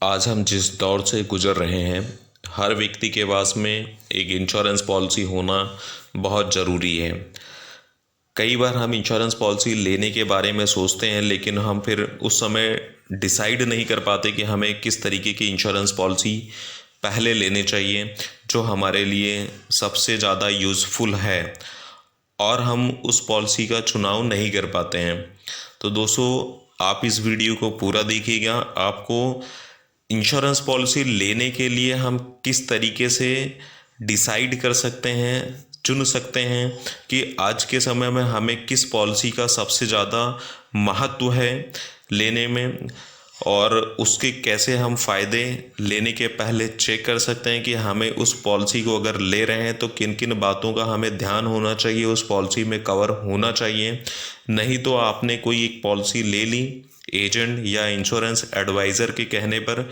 आज हम जिस दौर से गुजर रहे हैं, हर व्यक्ति के पास में एक इंश्योरेंस पॉलिसी होना बहुत ज़रूरी है। कई बार हम इंश्योरेंस पॉलिसी लेने के बारे में सोचते हैं, लेकिन हम फिर उस समय डिसाइड नहीं कर पाते कि हमें किस तरीके की इंश्योरेंस पॉलिसी पहले लेनी चाहिए जो हमारे लिए सबसे ज़्यादा यूज़फुल है, और हम उस पॉलिसी का चुनाव नहीं कर पाते हैं। तो दोस्तों, आप इस वीडियो को पूरा देखिएगा। आपको इंश्योरेंस पॉलिसी लेने के लिए हम किस तरीके से डिसाइड कर सकते हैं, चुन सकते हैं कि आज के समय में हमें किस पॉलिसी का सबसे ज़्यादा महत्व है लेने में, और उसके कैसे हम फ़ायदे लेने के पहले चेक कर सकते हैं कि हमें उस पॉलिसी को अगर ले रहे हैं तो किन किन बातों का हमें ध्यान होना चाहिए, उस पॉलिसी में कवर होना चाहिए। नहीं तो आपने कोई एक पॉलिसी ले ली एजेंट या इंश्योरेंस एडवाइज़र के कहने पर,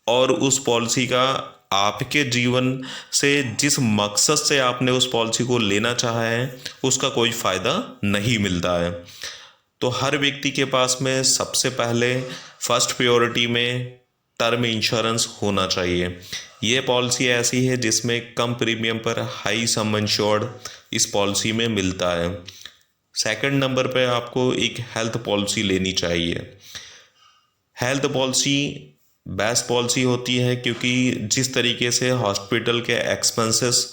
और उस पॉलिसी का आपके जीवन से जिस मकसद से आपने उस पॉलिसी को लेना चाहा है उसका कोई फ़ायदा नहीं मिलता है। तो हर व्यक्ति के पास में सबसे पहले फर्स्ट प्रायोरिटी में टर्म इंश्योरेंस होना चाहिए। ये पॉलिसी ऐसी है जिसमें कम प्रीमियम पर हाई सम इंश्योर्ड इस पॉलिसी में मिलता है। सेकंड नंबर पे आपको एक हेल्थ पॉलिसी लेनी चाहिए। हेल्थ पॉलिसी बेस्ट पॉलिसी होती है, क्योंकि जिस तरीके से हॉस्पिटल के एक्सपेंसेस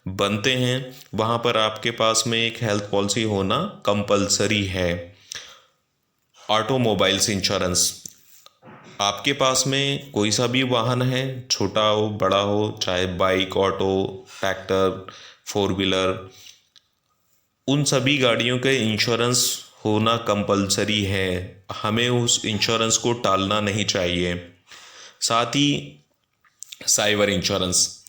बनते हैं वहाँ पर आपके पास में एक हेल्थ पॉलिसी होना कंपलसरी है। ऑटोमोबाइल्स इंश्योरेंस, आपके पास में कोई सा भी वाहन है, छोटा हो बड़ा हो, चाहे bike, auto, tractor, four wheeler, उन सभी गाड़ियों के इंश्योरेंस होना कंपलसरी है। हमें उस इंश्योरेंस को टालना नहीं चाहिए। साथ ही साइबर इंश्योरेंस,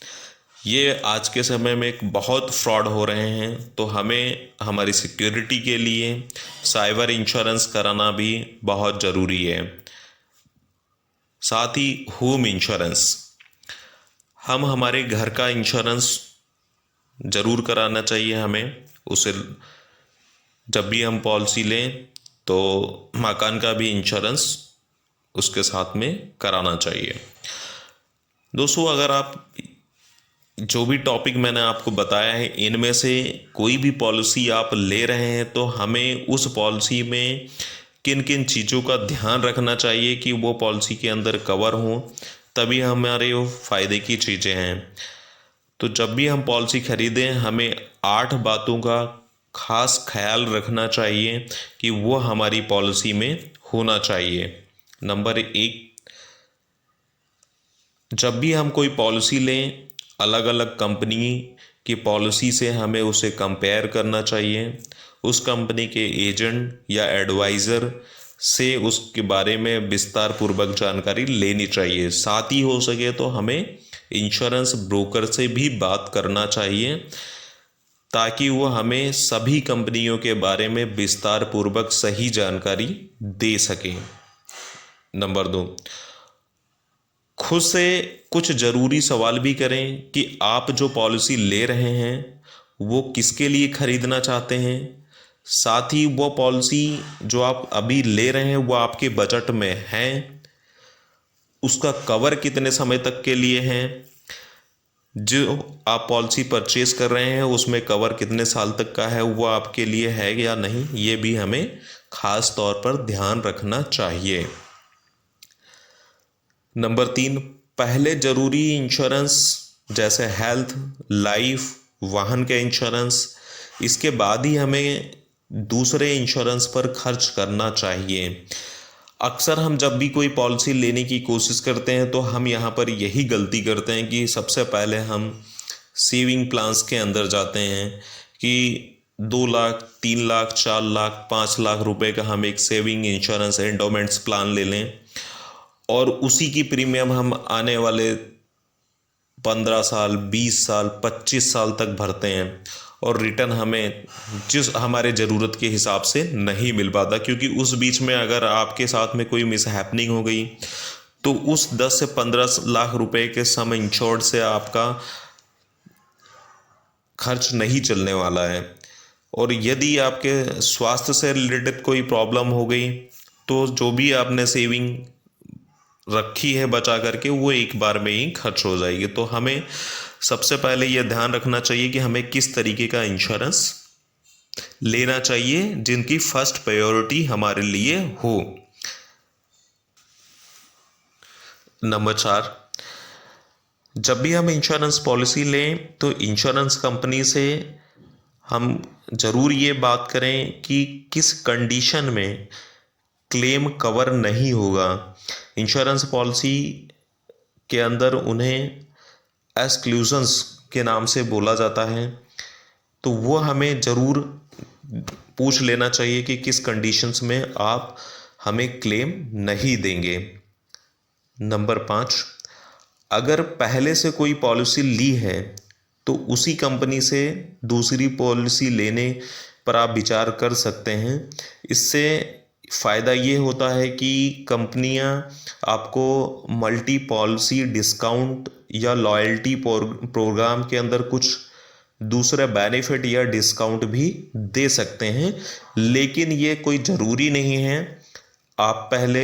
ये आज के समय में एक बहुत फ्रॉड हो रहे हैं, तो हमें हमारी सिक्योरिटी के लिए साइबर इंश्योरेंस कराना भी बहुत ज़रूरी है। साथ ही होम इंश्योरेंस, हम हमारे घर का इंश्योरेंस ज़रूर कराना चाहिए हमें। उसे जब भी हम पॉलिसी लें तो मकान का भी इंश्योरेंस उसके साथ में कराना चाहिए। दोस्तों, अगर आप जो भी टॉपिक मैंने आपको बताया है इनमें से कोई भी पॉलिसी आप ले रहे हैं तो हमें उस पॉलिसी में किन किन चीज़ों का ध्यान रखना चाहिए कि वो पॉलिसी के अंदर कवर हो, तभी हमारे वो फ़ायदे की चीज़ें हैं। तो जब भी हम पॉलिसी खरीदें हमें 8 बातों का खास ख्याल रखना चाहिए कि वो हमारी पॉलिसी में होना चाहिए। नंबर 1, जब भी हम कोई पॉलिसी लें अलग अलग कंपनी की पॉलिसी से हमें उसे कंपेयर करना चाहिए। उस कंपनी के एजेंट या एडवाइज़र से उसके बारे में विस्तार पूर्वक जानकारी लेनी चाहिए। साथ ही हो सके तो हमें इंश्योरेंस ब्रोकर से भी बात करना चाहिए, ताकि वो हमें सभी कंपनियों के बारे में विस्तार पूर्वक सही जानकारी दे सके। नंबर 2, खुद से कुछ ज़रूरी सवाल भी करें कि आप जो पॉलिसी ले रहे हैं वो किसके लिए ख़रीदना चाहते हैं। साथ ही वो पॉलिसी जो आप अभी ले रहे हैं वो आपके बजट में है, उसका कवर कितने समय तक के लिए है, जो आप पॉलिसी परचेज कर रहे हैं उसमें कवर कितने साल तक का है, वो आपके लिए है या नहीं, ये भी हमें ख़ास तौर पर ध्यान रखना चाहिए। नंबर 3, पहले ज़रूरी इंश्योरेंस जैसे हेल्थ, लाइफ, वाहन के इंश्योरेंस, इसके बाद ही हमें दूसरे इंश्योरेंस पर खर्च करना चाहिए। अक्सर हम जब भी कोई पॉलिसी लेने की कोशिश करते हैं तो हम यहाँ पर यही गलती करते हैं कि सबसे पहले हम सेविंग प्लान्स के अंदर जाते हैं कि 2 लाख, 3 लाख, 4 लाख, 5 लाख रुपए का हम एक सेविंग इंश्योरेंस एंडोमेंट्स प्लान ले लें, और उसी की प्रीमियम हम आने वाले 15 साल, 20 साल, 25 साल तक भरते हैं, और रिटर्न हमें जिस हमारे ज़रूरत के हिसाब से नहीं मिल पाता, क्योंकि उस बीच में अगर आपके साथ में कोई मिस हैपनिंग हो गई तो उस 10 से 15 लाख रुपए के सम इंश्योर्ड से आपका खर्च नहीं चलने वाला है। और यदि आपके स्वास्थ्य से रिलेटेड कोई प्रॉब्लम हो गई तो जो भी आपने सेविंग रखी है बचा करके वो एक बार में ही खर्च हो जाएगी। तो हमें सबसे पहले ये ध्यान रखना चाहिए कि हमें किस तरीके का इंश्योरेंस लेना चाहिए जिनकी फर्स्ट प्रायोरिटी हमारे लिए हो। नंबर 4, जब भी हम इंश्योरेंस पॉलिसी लें तो इंश्योरेंस कंपनी से हम ज़रूर ये बात करें कि किस कंडीशन में क्लेम कवर नहीं होगा। इंश्योरेंस पॉलिसी के अंदर उन्हें एक्सक्लूजन्स के नाम से बोला जाता है, तो वो हमें ज़रूर पूछ लेना चाहिए कि किस कंडीशंस में आप हमें क्लेम नहीं देंगे। नंबर 5, अगर पहले से कोई पॉलिसी ली है तो उसी कंपनी से दूसरी पॉलिसी लेने पर आप विचार कर सकते हैं। इससे फ़ायदा ये होता है कि कंपनियां आपको मल्टी पॉलिसी डिस्काउंट या लॉयल्टी प्रोग्राम के अंदर कुछ दूसरे बेनिफिट या डिस्काउंट भी दे सकते हैं, लेकिन ये कोई ज़रूरी नहीं है। आप पहले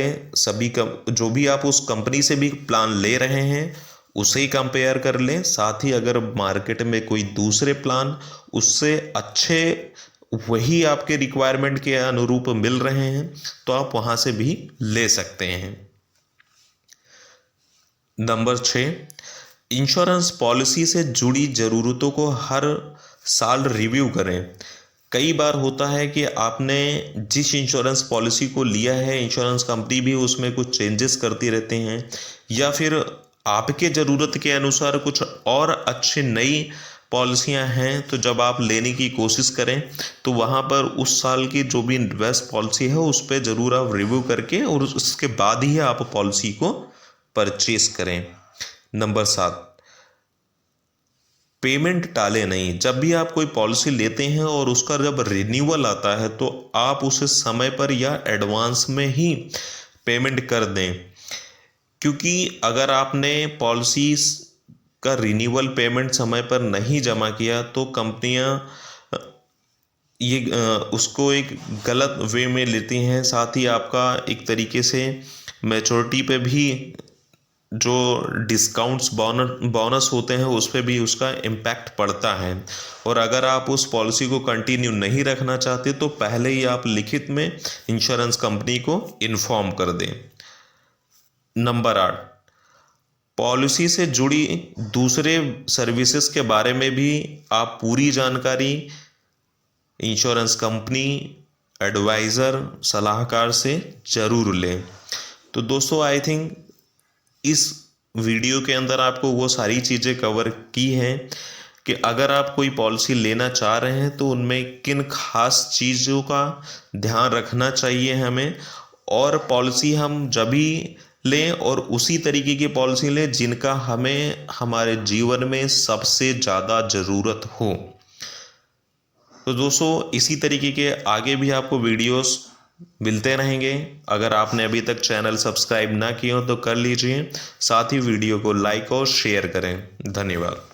जो भी आप उस कंपनी से भी प्लान ले रहे हैं उसे ही कंपेयर कर लें। साथ ही अगर मार्केट में कोई दूसरे प्लान उससे अच्छे वही आपके रिक्वायरमेंट के अनुरूप मिल रहे हैं तो आप वहाँ से भी ले सकते हैं। नंबर 6, इंश्योरेंस पॉलिसी से जुड़ी ज़रूरतों को हर साल रिव्यू करें। कई बार होता है कि आपने जिस इंश्योरेंस पॉलिसी को लिया है इंश्योरेंस कंपनी भी उसमें कुछ चेंजेस करती रहते हैं, या फिर आपके ज़रूरत के अनुसार कुछ और अच्छी नई पॉलिसियां हैं। तो जब आप लेने की कोशिश करें तो वहाँ पर उस साल की जो भी बेस्ट पॉलिसी है उस पर ज़रूर आप रिव्यू करके और उसके बाद ही आप पॉलिसी को परचेस करें। नंबर 7, पेमेंट टाले नहीं। जब भी आप कोई पॉलिसी लेते हैं और उसका जब रिन्यूअल आता है तो आप उसे समय पर या एडवांस में ही पेमेंट कर दें, क्योंकि अगर आपने पॉलिसी का रिन्यूअल पेमेंट समय पर नहीं जमा किया तो कंपनियां उसको एक गलत वे में लेती हैं। साथ ही आपका एक तरीके से मैच्योरिटी पे भी जो डिस्काउंट्स बोनस होते हैं उस पर भी उसका इम्पैक्ट पड़ता है। और अगर आप उस पॉलिसी को कंटिन्यू नहीं रखना चाहते तो पहले ही आप लिखित में इंश्योरेंस कंपनी को इन्फॉर्म कर दें। नंबर 8, पॉलिसी से जुड़ी दूसरे सर्विसेज के बारे में भी आप पूरी जानकारी इंश्योरेंस कंपनी, एडवाइज़र, सलाहकार से ज़रूर लें। तो दोस्तों, आई थिंक इस वीडियो के अंदर आपको वो सारी चीज़ें कवर की हैं कि अगर आप कोई पॉलिसी लेना चाह रहे हैं तो उनमें किन खास चीज़ों का ध्यान रखना चाहिए हमें, और पॉलिसी हम जब भी लें और उसी तरीके की पॉलिसी लें जिनका हमें हमारे जीवन में सबसे ज़्यादा ज़रूरत हो। तो दोस्तों, इसी तरीके के आगे भी आपको वीडियोस मिलते रहेंगे। अगर आपने अभी तक चैनल सब्सक्राइब ना किया हो तो कर लीजिए, साथ ही वीडियो को लाइक और शेयर करें। धन्यवाद।